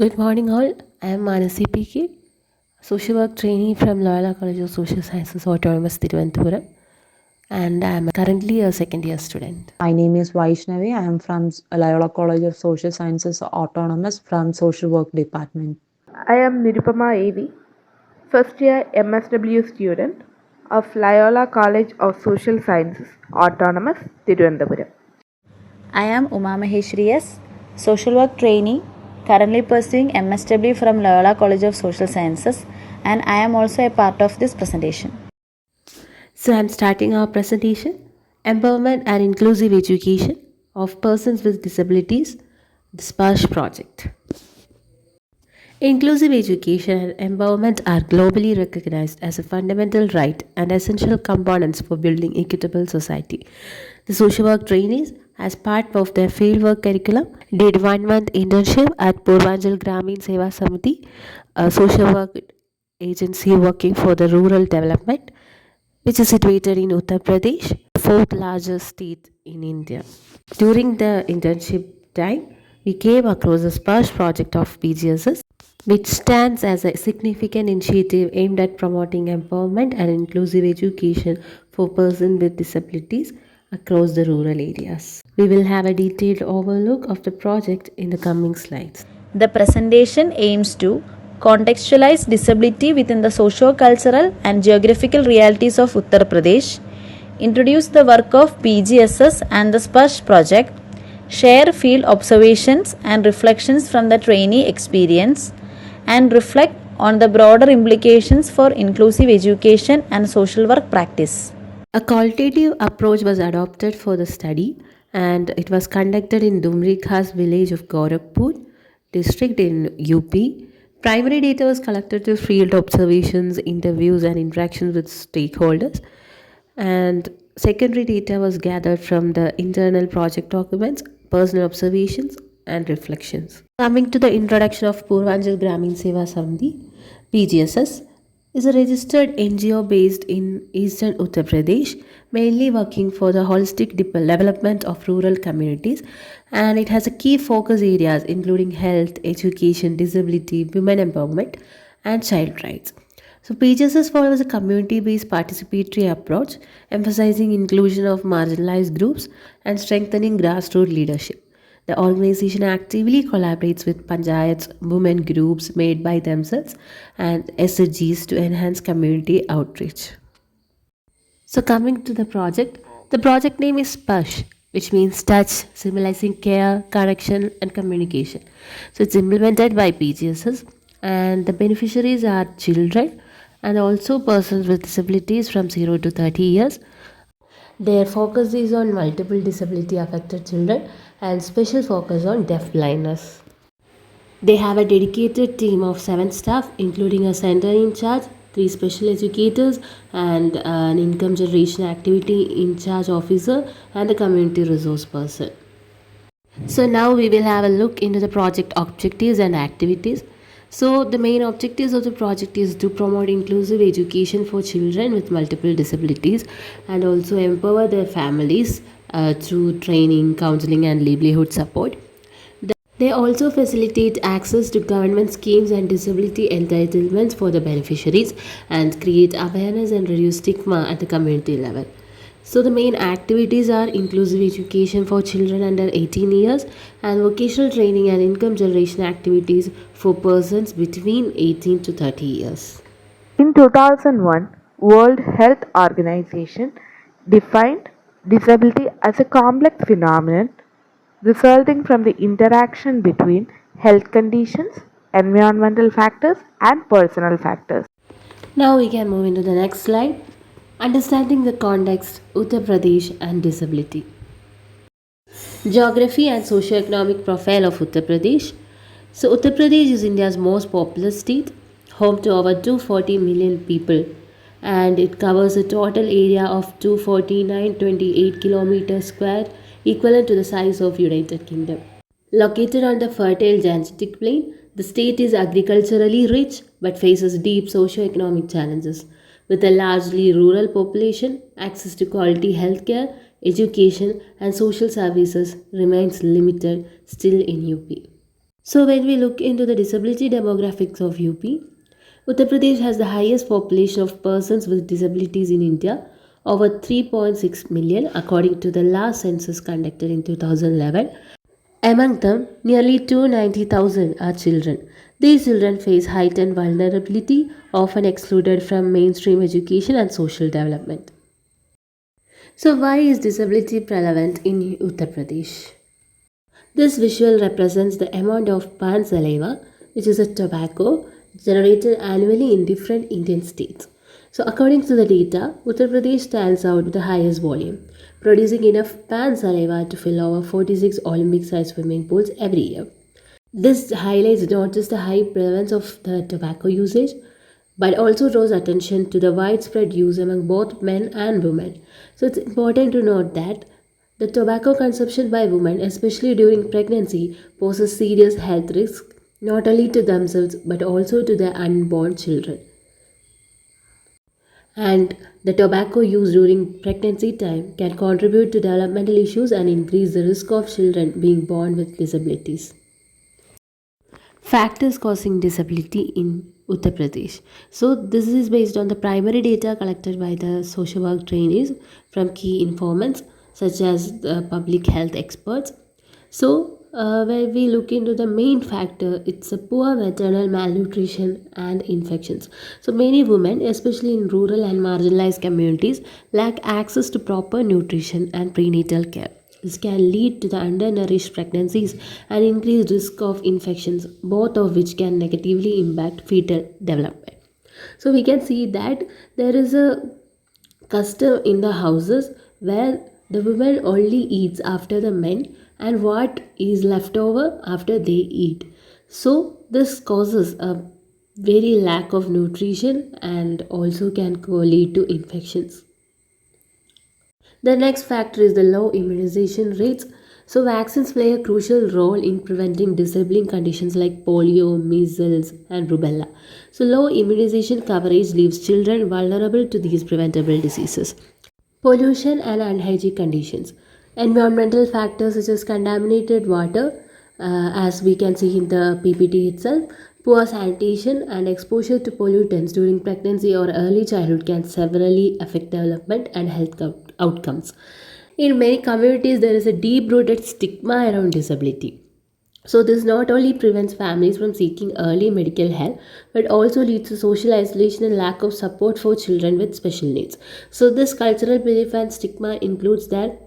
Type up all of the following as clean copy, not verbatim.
Good morning, all. I am Manasi PK, social work trainee from Loyola College of Social Sciences, Autonomous Thiruvananthapuram, and I am currently a second year student. My name is Vaishnavi. I am from Loyola College of Social Sciences Autonomous from Social Work Department. I am Nirupama AV, first year MSW student of Loyola College of Social Sciences, Autonomous, Thiruvananthapuram. I am Uma Maheshwari S, social work trainee, currently pursuing MSW from Loyola College of Social Sciences, and I am also a part of this presentation. So, I am starting our presentation Empowerment and Inclusive Education of Persons with Disabilities, the Sparsh project. Inclusive education and empowerment are globally recognized as a fundamental right and essential components for building equitable society. The social work trainees, as part of their fieldwork curriculum, did 1 month internship at Purvanchal Gramin Seva Samiti, a social work agency working for the rural development, which is situated in Uttar Pradesh, the fourth largest state in India. During the internship time, we came across the Sparsh project of PGSS, which stands as a significant initiative aimed at promoting empowerment and inclusive education for persons with disabilities across the rural areas. We will have a detailed overlook of the project in the coming slides. The presentation aims to contextualize disability within the socio-cultural and geographical realities of Uttar Pradesh, introduce the work of PGSS and the Sparsh project, share field observations and reflections from the trainee experience, and reflect on the broader implications for inclusive education and social work practice. A qualitative approach was adopted for the study and it was conducted in Dumri Khas village of Gorakhpur district in UP. Primary data was collected through field observations, interviews, and interactions with stakeholders. And secondary data was gathered from the internal project documents, personal observations, and reflections. Coming to the introduction of Purvanchal Gramin Seva Samiti, PGSS, is a registered NGO based in eastern Uttar Pradesh, mainly working for the holistic development of rural communities, and it has a key focus areas including health, education, disability, women empowerment, and child rights. So PGSS follows a community-based participatory approach, emphasizing inclusion of marginalized groups and strengthening grassroots leadership. The organization actively collaborates with panchayats, women groups made by themselves, and SHGs to enhance community outreach. So, coming to the project name is Sparsh, which means touch, symbolizing care, connection, and communication. So, it's implemented by PGSS, and the beneficiaries are children and also persons with disabilities from 0 to 30 years. Their focus is on multiple disability affected children and special focus on deaf blindness. They have a dedicated team of 7 staff, including a center in charge, 3 special educators, and an income generation activity in charge officer, and a community resource person. So now we will have a look into the project objectives and activities. So the main objectives of the project is to promote inclusive education for children with multiple disabilities and also empower their families through training, counseling, and livelihood support. They also facilitate access to government schemes and disability entitlements for the beneficiaries and create awareness and reduce stigma at the community level. So the main activities are inclusive education for children under 18 years and vocational training and income generation activities for persons between 18 to 30 years. In 2001, World Health Organization defined disability as a complex phenomenon resulting from the interaction between health conditions, environmental factors, and personal factors. Now we can move into the next slide. Understanding the context, Uttar Pradesh and disability. Geography and socio-economic profile of Uttar Pradesh. So Uttar Pradesh is India's most populous state, home to over 240 million people, and it covers a total area of 249.28 kilometers square, equivalent to the size of United Kingdom. Located on the fertile Gangetic Plain, the state is agriculturally rich but faces deep socio-economic challenges. With a largely rural population, access to quality healthcare, education, and social services remains limited still in UP. So, when we look into the disability demographics of UP, Uttar Pradesh has the highest population of persons with disabilities in India, over 3.6 million, according to the last census conducted in 2011. Among them, nearly 290,000 are children. These children face heightened vulnerability, often excluded from mainstream education and social development. So, why is disability prevalent in Uttar Pradesh? This visual represents the amount of pan saliva, which is a tobacco, generated annually in different Indian states. So, according to the data, Uttar Pradesh stands out with the highest volume, producing enough pan saliva to fill over 46 Olympic sized swimming pools every year. This highlights not just the high prevalence of the tobacco usage, but also draws attention to the widespread use among both men and women. So it's important to note that the tobacco consumption by women, especially during pregnancy, poses serious health risks not only to themselves but also to their unborn children. And the tobacco use during pregnancy time can contribute to developmental issues and increase the risk of children being born with disabilities. Factors causing disability in Uttar Pradesh. So, this is based on the primary data collected by the social work trainees from key informants such as the public health experts. So, when we look into the main factor, it's a poor maternal malnutrition and infections. So, many women, especially in rural and marginalized communities, lack access to proper nutrition and prenatal care. This can lead to the undernourished pregnancies and increased risk of infections, both of which can negatively impact fetal development. So we can see that there is a custom in the houses where the woman only eats after the men and what is left over after they eat. So this causes a very lack of nutrition and also can lead to infections. The next factor is the low immunization rates. So, vaccines play a crucial role in preventing disabling conditions like polio, measles, and rubella. So, low immunization coverage leaves children vulnerable to these preventable diseases. Pollution and unhygienic conditions. Environmental factors such as contaminated water, as we can see in the PPT itself, poor sanitation and exposure to pollutants during pregnancy or early childhood can severely affect development and health outcomes. In many communities, there is a deep rooted stigma around disability. So, this not only prevents families from seeking early medical help, but also leads to social isolation and lack of support for children with special needs. So, this cultural belief and stigma includes that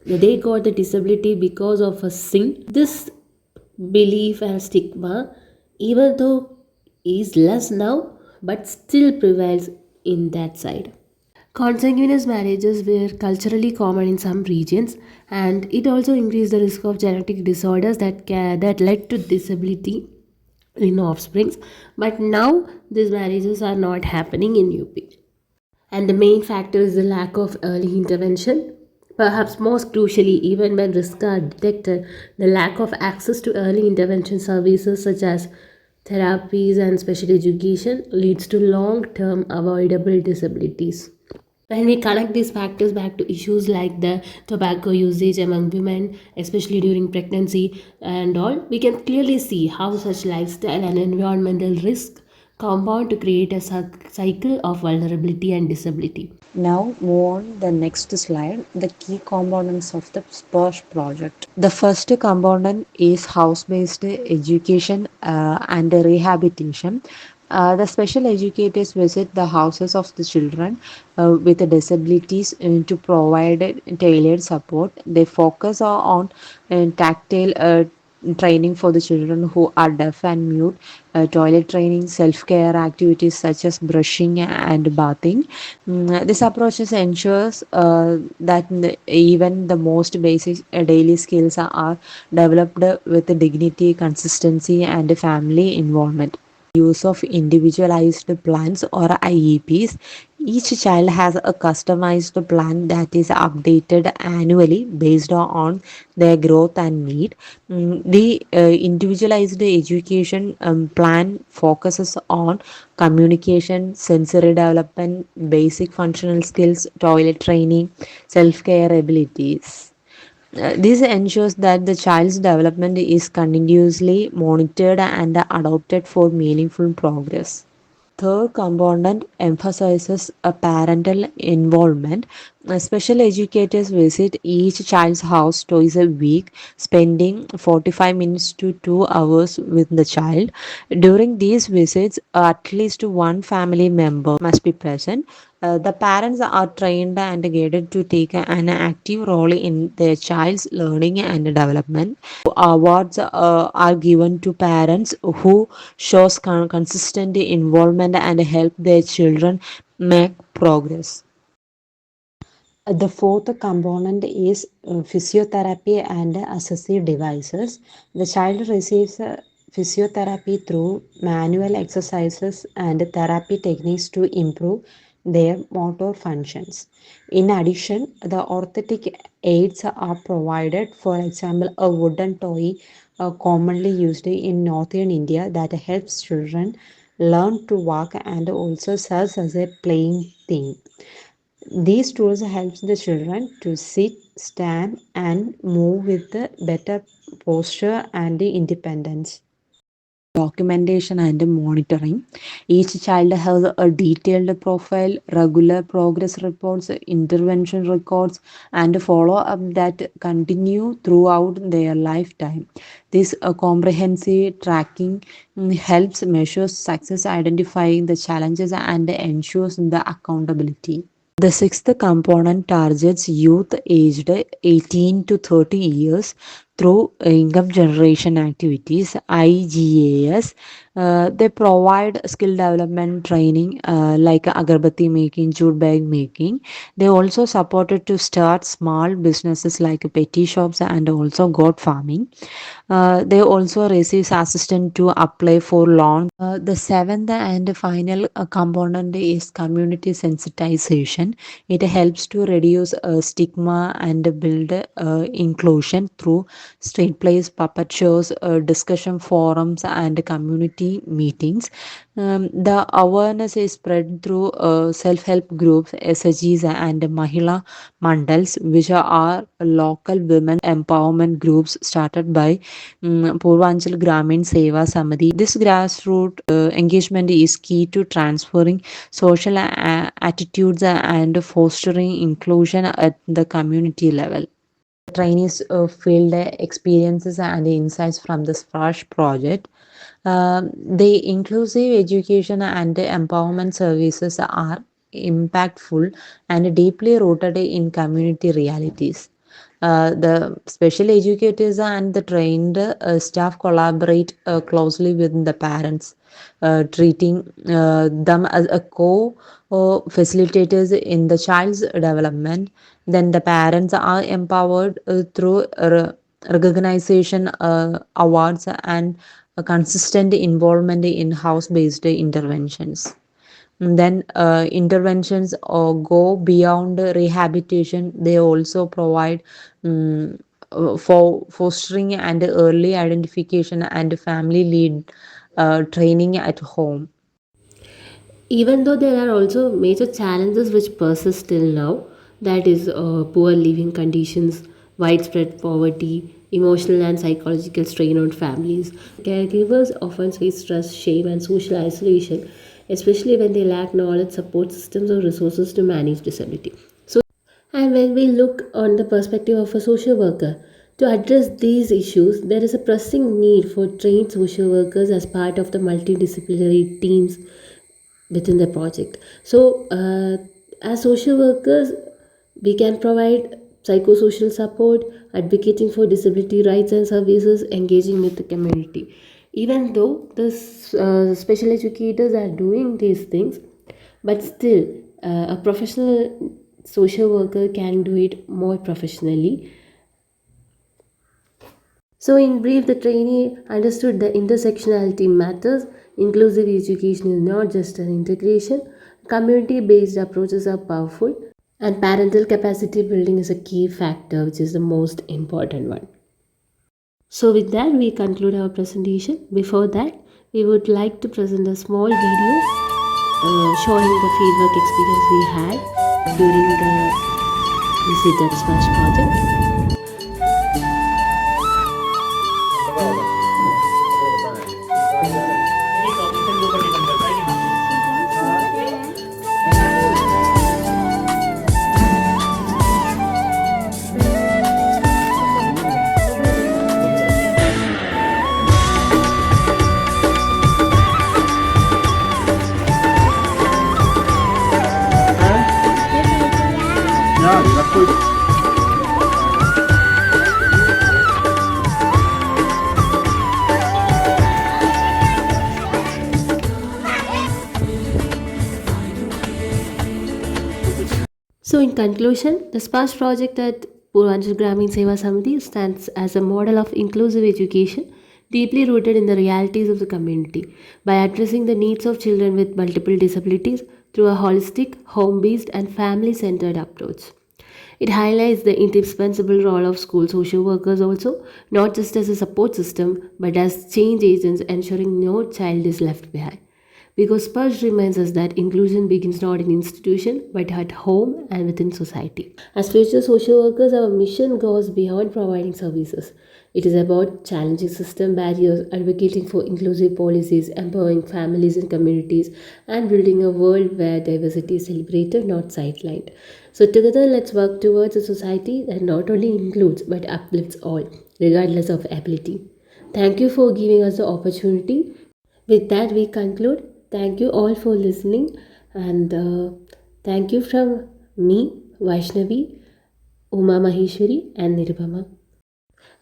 they got the disability because of a sin. This belief and stigma, even though is less now, but still prevails in that side. Consanguineous marriages were culturally common in some regions, and it also increased the risk of genetic disorders that led to disability in offsprings. But now these marriages are not happening in UP. And the main factor is the lack of early intervention. Perhaps most crucially, even when risks are detected, the lack of access to early intervention services such as therapies and special education leads to long term avoidable disabilities. When we connect these factors back to issues like the tobacco usage among women, especially during pregnancy and all, we can clearly see how such lifestyle and environmental risk compound to create a cycle of vulnerability and disability. Now move on the next slide, the key components of the Sparsh project. The first component is house-based education and rehabilitation. The special educators visit the houses of the children with disabilities to provide tailored support. They focus on tactile training for the children who are deaf and mute, toilet training, self-care activities such as brushing and bathing. This approach ensures that even the most basic daily skills are developed with dignity, consistency, and family involvement. Use of individualized plans or IEPs. Each child has a customized plan that is updated annually based on their growth and need. The individualized education plan focuses on communication, sensory development, basic functional skills, toilet training, self care abilities. This ensures that the child's development is continuously monitored and adopted for meaningful progress. Third component emphasizes a parental involvement. Special educators visit each child's house twice a week, spending 45 minutes to 2 hours with the child. During these visits, at least one family member must be present. The parents are trained and guided to take an active role in their child's learning and development. Awards are given to parents who shows consistent involvement and help their children make progress. The fourth component is physiotherapy and assistive devices. The child receives physiotherapy through manual exercises and therapy techniques to improve their motor functions. In addition, the orthotic aids are provided, for example, a wooden toy commonly used in northern India that helps children learn to walk and also serves as a playing thing. These tools helps the children to sit, stand and move with the better posture and the independence. Documentation and monitoring. Each child has a detailed profile, regular progress reports, intervention records, and follow up that continue throughout their lifetime. This comprehensive tracking helps measure success, identifying the challenges, and ensures the accountability. The sixth component targets youth aged 18 to 30 years through income generation activities IGAS. They provide skill development training like agarbatti making, jute bag making. They also supported to start small businesses like petty shops and also goat farming. They also receive assistance to apply for loan. The seventh and final component is community sensitization. It helps to reduce stigma and build inclusion through street plays, puppet shows, discussion forums, and community meetings. The awareness is spread through self-help groups, SHGs, and Mahila Mandals, which are local women empowerment groups started by Purvanchal Gramin Seva Samadi. This grassroots engagement is key to transferring social attitudes and fostering inclusion at the community level. Trainees field experiences and insights from the Sparsh project. The inclusive education and empowerment services are impactful and deeply rooted in community realities. The special educators and the trained staff collaborate closely with the parents, treating them as a co facilitators in the child's development. Then the parents are empowered through recognition awards and a consistent involvement in house based interventions. Then interventions go beyond rehabilitation. They also provide for fostering and early identification and family lead training at home. Even though there are also major challenges which persist till now, that is poor living conditions, widespread poverty, emotional and psychological strain on families. Caregivers often face stress, shame, and social isolation, especially when they lack knowledge, support systems, or resources to manage disability. And when we look on the perspective of a social worker, to address these issues, there is a pressing need for trained social workers as part of the multidisciplinary teams within the project. So, as social workers, we can provide psychosocial support, advocating for disability rights and services, engaging with the community. Even though the special educators are doing these things, but still, a professional social worker can do it more professionally. So, in brief, the trainee understood the intersectionality matters. Inclusive education is not just an integration, community based approaches are powerful, and parental capacity building is a key factor, which is the most important one. So, with that, we conclude our presentation. Before that, we would like to present a small video showing the fieldwork experience we had during the visit at Sparsh project. So, in conclusion, the Sparsh project at Purvanchal Gramin Seva Samiti stands as a model of inclusive education deeply rooted in the realities of the community by addressing the needs of children with multiple disabilities through a holistic, home based, and family centered approach. It highlights the indispensable role of school social workers also, not just as a support system, but as change agents ensuring no child is left behind. Because Spurge reminds us that inclusion begins not in institution but at home and within society. As future social workers, our mission goes beyond providing services. It is about challenging system barriers, advocating for inclusive policies, empowering families and communities, and building a world where diversity is celebrated, not sidelined. So, together, let's work towards a society that not only includes but uplifts all, regardless of ability. Thank you for giving us the opportunity. With that, we conclude. Thank you all for listening, and thank you from me, Vaishnavi, Uma Maheshwari, and Nirupama.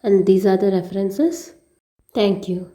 And these are the references. Thank you.